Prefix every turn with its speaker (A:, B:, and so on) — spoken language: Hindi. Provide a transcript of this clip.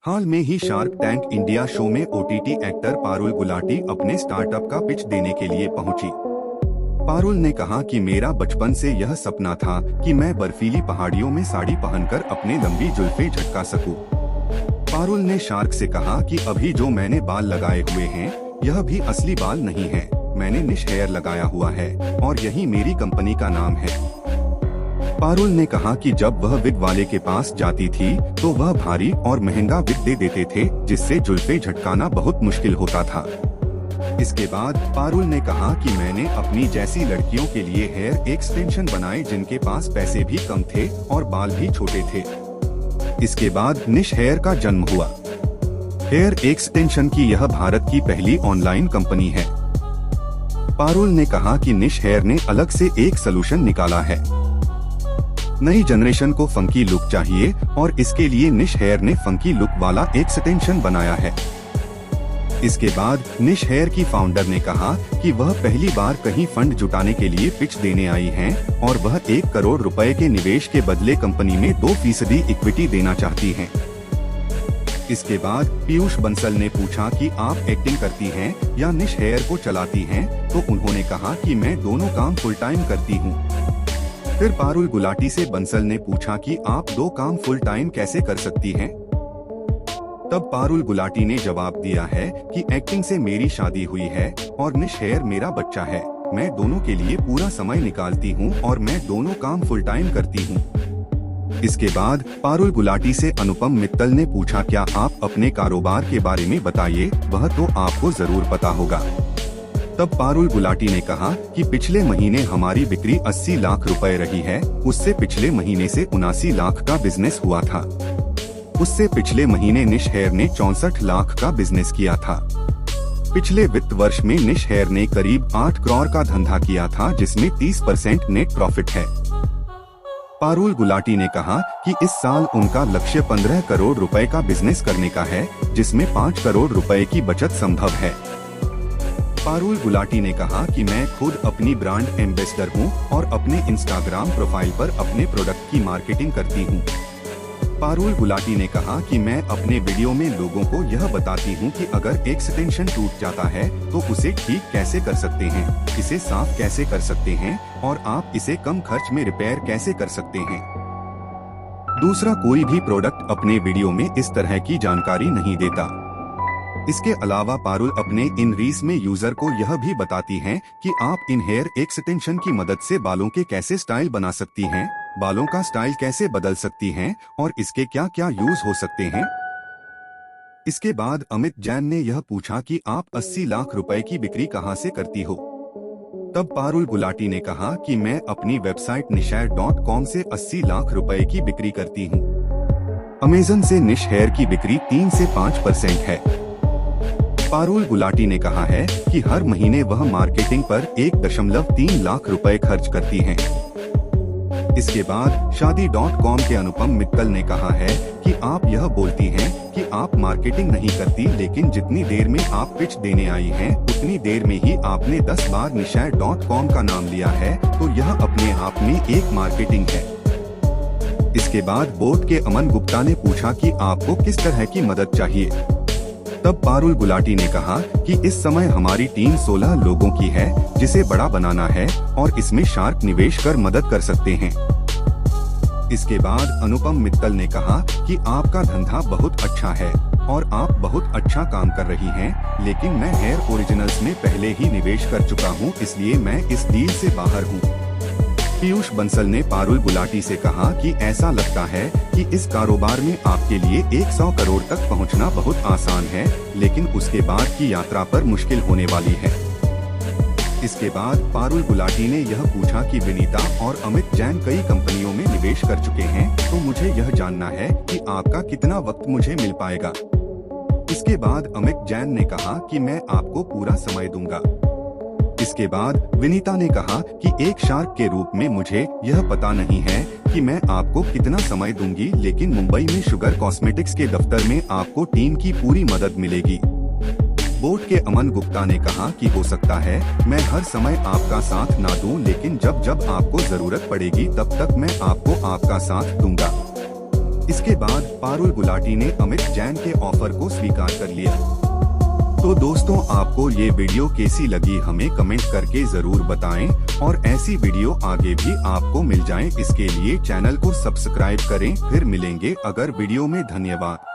A: हाल में ही शार्क टैंक इंडिया शो में ओटीटी एक्टर पारुल गुलाटी अपने स्टार्टअप का पिच देने के लिए पहुंची। पारुल ने कहा कि मेरा बचपन से यह सपना था कि मैं बर्फीली पहाड़ियों में साड़ी पहनकर अपने लंबी जुल्फें झटका सकूं। पारुल ने शार्क से कहा कि अभी जो मैंने बाल लगाए हुए हैं यह भी असली बाल नहीं है, मैंने निश हेयर लगाया हुआ है और यही मेरी कंपनी का नाम है। पारुल ने कहा कि जब वह विग वाले के पास जाती थी तो वह भारी और महंगा विग दे देते थे, जिससे जुल्फें झटकाना बहुत मुश्किल होता था। इसके बाद पारुल ने कहा कि मैंने अपनी जैसी लड़कियों के लिए हेयर एक्सटेंशन बनाए जिनके पास पैसे भी कम थे और बाल भी छोटे थे। इसके बाद निश हेयर का जन्म हुआ। हेयर एक्सटेंशन की यह भारत की पहली ऑनलाइन कंपनी है। पारुल ने कहा कि निश हेयर ने अलग से एक सलूशन निकाला है। नई जनरेशन को फंकी लुक चाहिए और इसके लिए निश हेयर ने फंकी लुक वाला एक्सटेंशन बनाया है। इसके बाद निश हेयर की फाउंडर ने कहा कि वह पहली बार कहीं फंड जुटाने के लिए पिच देने आई हैं और वह 1 करोड़ रुपए के निवेश के बदले कंपनी में 2% इक्विटी देना चाहती हैं। इसके बाद पीयूष बंसल ने पूछा कि आप एक्टिंग करती हैं या निश हेयर को चलाती हैं, तो उन्होंने कहा कि मैं दोनों काम फुल टाइम करती हूँ। फिर पारुल गुलाटी से बंसल ने पूछा कि आप 2 काम फुल टाइम कैसे कर सकती हैं? तब पारुल गुलाटी ने जवाब दिया है कि एक्टिंग से मेरी शादी हुई है और निश हेयर मेरा बच्चा है, मैं दोनों के लिए पूरा समय निकालती हूँ और मैं दोनों काम फुल टाइम करती हूँ। इसके बाद पारुल गुलाटी से अनुपम मित्तल ने पूछा क्या आप अपने कारोबार के बारे में बताइए, वह तो आपको जरूर पता होगा। तब पारुल गुलाटी ने कहा कि पिछले महीने हमारी बिक्री 80 लाख रुपए रही है, उससे पिछले महीने से 79 लाख का बिजनेस हुआ था। उससे पिछले महीने निश हेयर ने 64 लाख का बिजनेस किया था। पिछले वित्त वर्ष में निश हेयर ने करीब 8 करोड़ का धंधा किया था, जिसमें 30% नेट प्रॉफिट है। पारुल गुलाटी ने कहा कि इस साल उनका लक्ष्य 15 करोड़ रुपए का बिजनेस करने का है, जिसमें 5 करोड़ रुपए की बचत संभव है। पारुल गुलाटी ने कहा कि मैं खुद अपनी ब्रांड एम्बेसडर हूं और अपने इंस्टाग्राम प्रोफाइल पर अपने प्रोडक्ट की मार्केटिंग करती हूं। पारुल गुलाटी ने कहा कि मैं अपने वीडियो में लोगों को यह बताती हूं कि अगर एक्सटेंशन टूट जाता है तो उसे ठीक कैसे कर सकते हैं, इसे साफ कैसे कर सकते हैं और आप इसे कम खर्च में रिपेयर कैसे कर सकते हैं। दूसरा कोई भी प्रोडक्ट अपने वीडियो में इस तरह की जानकारी नहीं देता। इसके अलावा पारुल अपने इन रील्स में यूजर को यह भी बताती हैं कि आप इन हेयर एक्सटेंशन की मदद से बालों के कैसे स्टाइल बना सकती हैं, बालों का स्टाइल कैसे बदल सकती हैं और इसके क्या क्या यूज हो सकते हैं। इसके बाद अमित जैन ने यह पूछा कि आप 80 लाख रुपए की बिक्री कहां से करती हो? तब पारुल गुलाटी ने कहा कि मैं अपनी वेबसाइट nishair.com से 80 लाख रुपए की बिक्री करती हूं। अमेजन से निश हेयर की बिक्री 3 से 5% है। पारुल गुलाटी ने कहा है कि हर महीने वह मार्केटिंग पर 1.3 लाख रुपए खर्च करती हैं। इसके बाद शादी.com के अनुपम मित्तल ने कहा है कि आप यह बोलती हैं कि आप मार्केटिंग नहीं करती, लेकिन जितनी देर में आप पिच देने आई हैं उतनी देर में ही आपने 10 बार nishair.com का नाम लिया है, तो यह अपने आप में एक मार्केटिंग है। इसके बाद बोर्ड के अमन गुप्ता ने पूछा कि आपको किस तरह की मदद चाहिए? तब पारुल गुलाटी ने कहा कि इस समय हमारी टीम 16 लोगों की है, जिसे बड़ा बनाना है और इसमें शार्क निवेश कर मदद कर सकते हैं। इसके बाद अनुपम मित्तल ने कहा कि आपका धंधा बहुत अच्छा है और आप बहुत अच्छा काम कर रही हैं, लेकिन मैं हेयर ओरिजिनल्स में पहले ही निवेश कर चुका हूं, इसलिए मैं इस डील से बाहर हूं। पीयूष बंसल ने पारुल गुलाटी से कहा कि ऐसा लगता है कि इस कारोबार में आपके लिए 100 करोड़ तक पहुंचना बहुत आसान है, लेकिन उसके बाद की यात्रा पर मुश्किल होने वाली है। इसके बाद पारुल गुलाटी ने यह पूछा कि विनीता और अमित जैन कई कंपनियों में निवेश कर चुके हैं, तो मुझे यह जानना है कि आपका कितना वक्त मुझे मिल पाएगा। इसके बाद अमित जैन ने कहा कि मैं आपको पूरा समय दूंगा। इसके बाद विनीता ने कहा कि एक शार्क के रूप में मुझे यह पता नहीं है कि मैं आपको कितना समय दूंगी, लेकिन मुंबई में शुगर कॉस्मेटिक्स के दफ्तर में आपको टीम की पूरी मदद मिलेगी। बोर्ड के अमन गुप्ता ने कहा कि हो सकता है मैं हर समय आपका साथ ना दूं, लेकिन जब जब आपको जरूरत पड़ेगी तब तक मैं आपको आपका साथ दूंगा। इसके बाद पारुल गुलाटी ने अमित जैन के ऑफर को स्वीकार कर लिया। तो दोस्तों, आपको ये वीडियो कैसी लगी हमें कमेंट करके जरूर बताएं और ऐसी वीडियो आगे भी आपको मिल जाए इसके लिए चैनल को सब्सक्राइब करें। फिर मिलेंगे अगर वीडियो में। धन्यवाद।